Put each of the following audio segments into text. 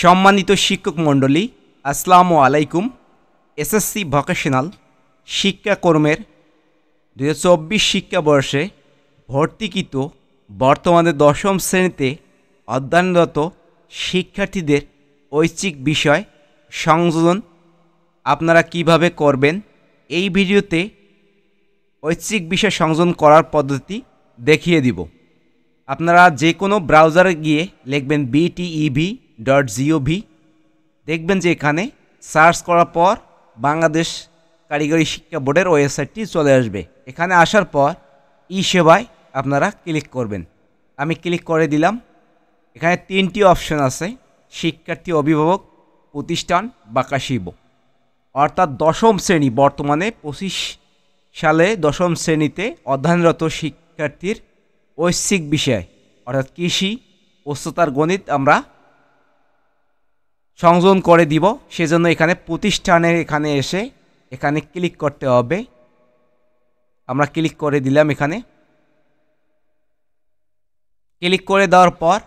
সম্মানিত শিক্ষক মণ্ডলী, আসসালামু আলাইকুম। এসএসসি ভোকেশনাল শিক্ষাক্রমের 2024 শিক্ষাবর্ষে ভর্তিকৃত বর্তমানে দশম শ্রেণীতে অধ্যয়নরত শিক্ষার্থীদের ঐচ্ছিক বিষয় সংযোজন আপনারা কিভাবে করবেন, এই ভিডিওতে ঐচ্ছিক বিষয় সংযোজন করার পদ্ধতি দেখিয়ে দিব। আপনারা যে কোনো ব্রাউজারে গিয়ে লিখবেন btev.gov, দেখবেন যে এখানে সার্চ করার পর বাংলাদেশ কারিগরি শিক্ষা বোর্ডের ওয়েবসাইটটি চলে আসবে। এখানে আসার পর ই সেবায় আপনারা ক্লিক করবেন। আমি ক্লিক করে দিলাম। এখানে 3টি অপশন আছে: শিক্ষার্থী, অভিভাবক, প্রতিষ্ঠান বা কাশিব। অর্থাৎ দশম শ্রেণী, বর্তমানে 25 সালে দশম শ্রেণীতে অধ্যয়নরত শিক্ষার্থীর ঐচ্ছিক বিষয় অর্থাৎ কৃষি, উচ্চতর গণিত আমরা সংযোজন করে দিব। সেজন্য এখানে প্রতিষ্ঠানের এখানে এসে এখানে ক্লিক করতে হবে। আমরা ক্লিক করে দিলাম। এখানে ক্লিক করে দেওয়ার পর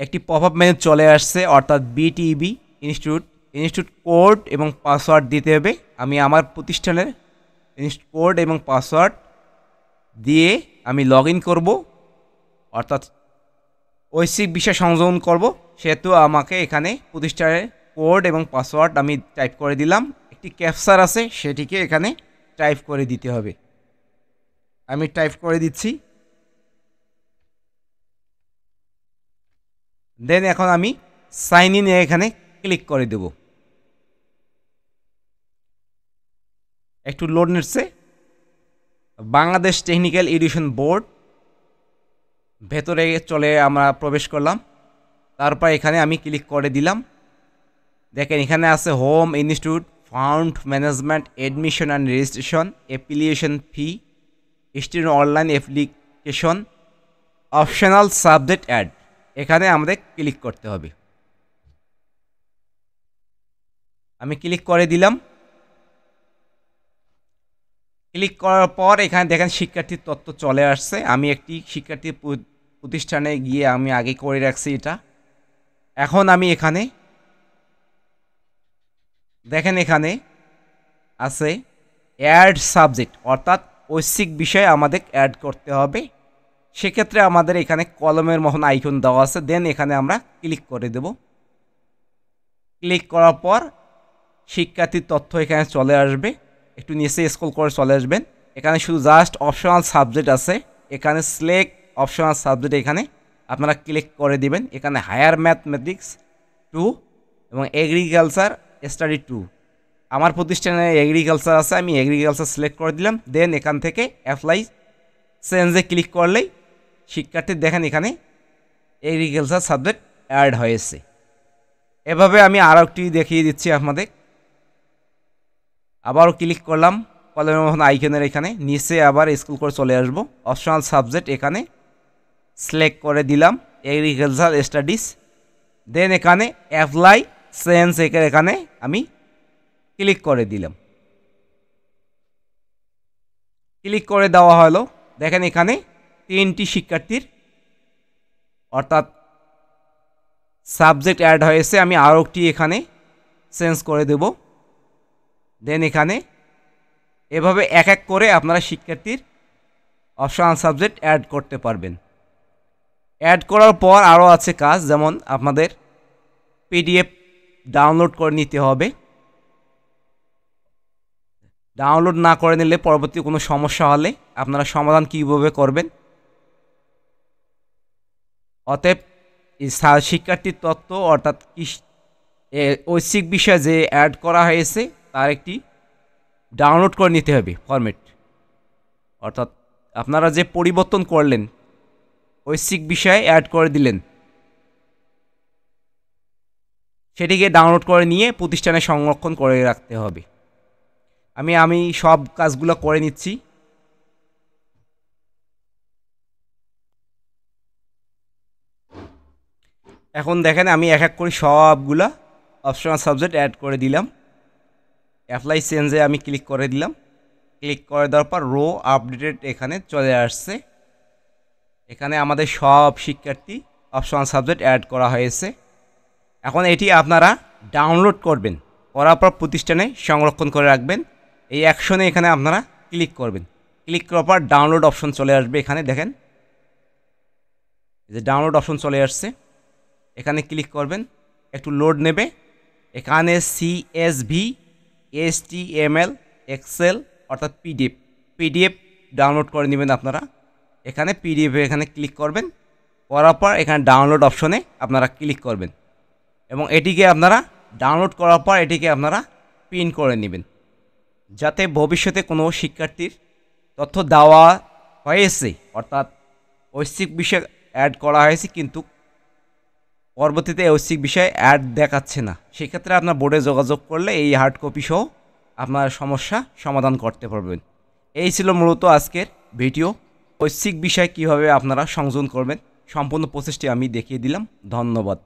একটি পপআপ মেনু চলে আসছে, অর্থাৎ বিটিবি ইনস্টিটিউট কোড এবং পাসওয়ার্ড দিতে হবে। আমি আমার প্রতিষ্ঠানের ইনস্টিটিউট কোড এবং পাসওয়ার্ড দিয়ে আমি লগ ইন করবো, অর্থাৎ ঐচ্ছিক বিষয় সংযোজন করব। সেহেতু আমাকে এখানে প্রতিষ্ঠানের কোড এবং পাসওয়ার্ড আমি টাইপ করে দিলাম। একটি ক্যাপচার আছে, সেটিকে এখানে টাইপ করে দিতে হবে। আমি টাইপ করে দিচ্ছি। দেন এখন আমি সাইন ইন এখানে ক্লিক করে দেব। একটু লোড নিচ্ছে। বাংলাদেশ টেকনিক্যাল এডুকেশন বোর্ড ভেতরে চলে আমরা প্রবেশ করলাম। তারপর এখানে আমি ক্লিক করে দিলাম। দেখেন এখানে আছে home, institute, fund management, admission and registration, application fee, student online application, optional subject add. এখানে আমাদের ক্লিক করতে হবে। আমি ক্লিক করে দিলাম। ক্লিক করার পর এখানে দেখেন শিক্ষার্থীর তথ্য চলে আসছে। আমি একটি শিক্ষার্থী প্রতিষ্ঠানে গিয়ে আমি আগে করে রাখছি এটা। এখন আমি এখানে দেখেন এখানে আছে অ্যাড সাবজেক্ট, অর্থাৎ ঐচ্ছিক বিষয় আমাদের অ্যাড করতে হবে। সেক্ষেত্রে আমাদের এখানে কলমের মতন আইকন দেওয়া আছে। দেন এখানে আমরা ক্লিক করে দেব। ক্লিক করার পর শিক্ষার্থীর তথ্য এখানে চলে আসবে। একটু নিচে স্ক্রল করে চলে আসবেন। এখানে শুধু জাস্ট অপশনাল সাবজেক্ট আছে। এখানে সিলেক্ট অপশনাল সাবজেক্ট এখানে আপনারা ক্লিক করে দিবেন। এখানে হায়ার ম্যাথমেটিক্স 2 এবং এগ্রিকালচার স্টাডি 2। আমার প্রতিষ্ঠানে এগ্রিকালচার আছে, আমি এগ্রিকালচার সিলেক্ট করে দিলাম। দেন এখান থেকে অ্যাপ্লাই চেঞ্জে ক্লিক করলেই শিক্ষার্থীর দেখেন এখানে এগ্রিকালচার সাবজেক্ট অ্যাড হয়েছে। এভাবে আমি আরও একটি দেখিয়ে দিচ্ছি আপনাদের। আবারও ক্লিক করলাম কলমের মতন আইকনের এখানে নিচে, আবার স্ক্রল করে চলে আসবো। অপশনাল সাবজেক্ট এখানে সিলেক্ট করে দিলাম এগ্রিকালচার স্টাডিজ। দেন এখানে অ্যাপ্লাই চেঞ্জ এখানে আমি ক্লিক করে দিলাম। ক্লিক করে দেওয়া হলো। দেখেন এখানে 3টি শিক্ষার্থীর অর্থাৎ সাবজেক্ট অ্যাড হয়েছে। আমি আরও একটি এখানে চেঞ্জ করে দেব। দেন এখানে এভাবে এক এক করে আপনারা শিক্ষার্থীর অপশনাল সাবজেক্ট অ্যাড করতে পারবেন। অ্যাড করার পর আরও আছে কাজ, যেমন আপনাদের পিডিএফ ডাউনলোড করে নিতে হবে। ডাউনলোড না করে নিলে পরবর্তী কোনো সমস্যা হলে আপনারা সমাধান কীভাবে করবেন। অতএব শিক্ষার্থীর তথ্য অর্থাৎ ঐচ্ছিক বিষয় যে অ্যাড করা হয়েছে তার একটি ডাউনলোড করে নিতে হবে ফরম্যাট। অর্থাৎ আপনারা যে পরিবর্তন করলেন, ঐচ্ছিক বিষয়ে অ্যাড করে দিলেন, সেটিকে ডাউনলোড করে নিয়ে প্রতিষ্ঠানে সংরক্ষণ করে রাখতে হবে। আমি সব কাজগুলো করে নিচ্ছি। এখন দেখেন আমি এক এক করে সবগুলা অপশনাল সাবজেক্ট অ্যাড করে দিলাম। অ্যাপ্লাই চেঞ্জে আমি ক্লিক করে দিলাম। ক্লিক করে দেওয়ার পর রো আপডেটেড এখানে চলে আসছে। এখানে আমাদের সব শিক্ষার্থী অপশনাল সাবজেক্ট অ্যাড করা হয়েছে। এখন এটি আপনারা ডাউনলোড করবেন, করার পর প্রতিষ্ঠানে সংরক্ষণ করে রাখবেন। এই অ্যাকশনে এখানে আপনারা ক্লিক করবেন। ক্লিক করার পর ডাউনলোড অপশন চলে আসবে। এখানে দেখেন যে ডাউনলোড অপশন চলে আসছে, এখানে ক্লিক করবেন, একটু লোড নেবে। এখানে CSV, HTML, এক্সেল অর্থাৎ পিডিএফ ডাউনলোড করে নেবেন আপনারা। এখানে পিডিএফ এখানে ক্লিক করবেন, করার পর এখানে ডাউনলোড অপশনে আপনারা ক্লিক করবেন এবং এটিকে আপনারা ডাউনলোড করার পর এটিকে আপনারা প্রিন্ট করে নেবেন, যাতে ভবিষ্যতে কোনো শিক্ষার্থীর তথ্য দেওয়া হয়েছে অর্থাৎ ঐচ্ছিক বিষয় অ্যাড করা হয়েছে কিন্তু পরবর্তীতে ঐচ্ছিক বিষয়ে অ্যাড দেখাচ্ছে না, সেক্ষেত্রে আপনার বোর্ডে যোগাযোগ করলে এই হার্ড কপি সহ আপনার সমস্যা সমাধান করতে পারবেন। এই ছিল মূলত আজকের ভিডিও। ঐচ্ছিক বিষয় কীভাবে আপনারা সংযোজন করবেন সম্পূর্ণ প্রসেসটি আমি দেখিয়ে দিলাম। ধন্যবাদ।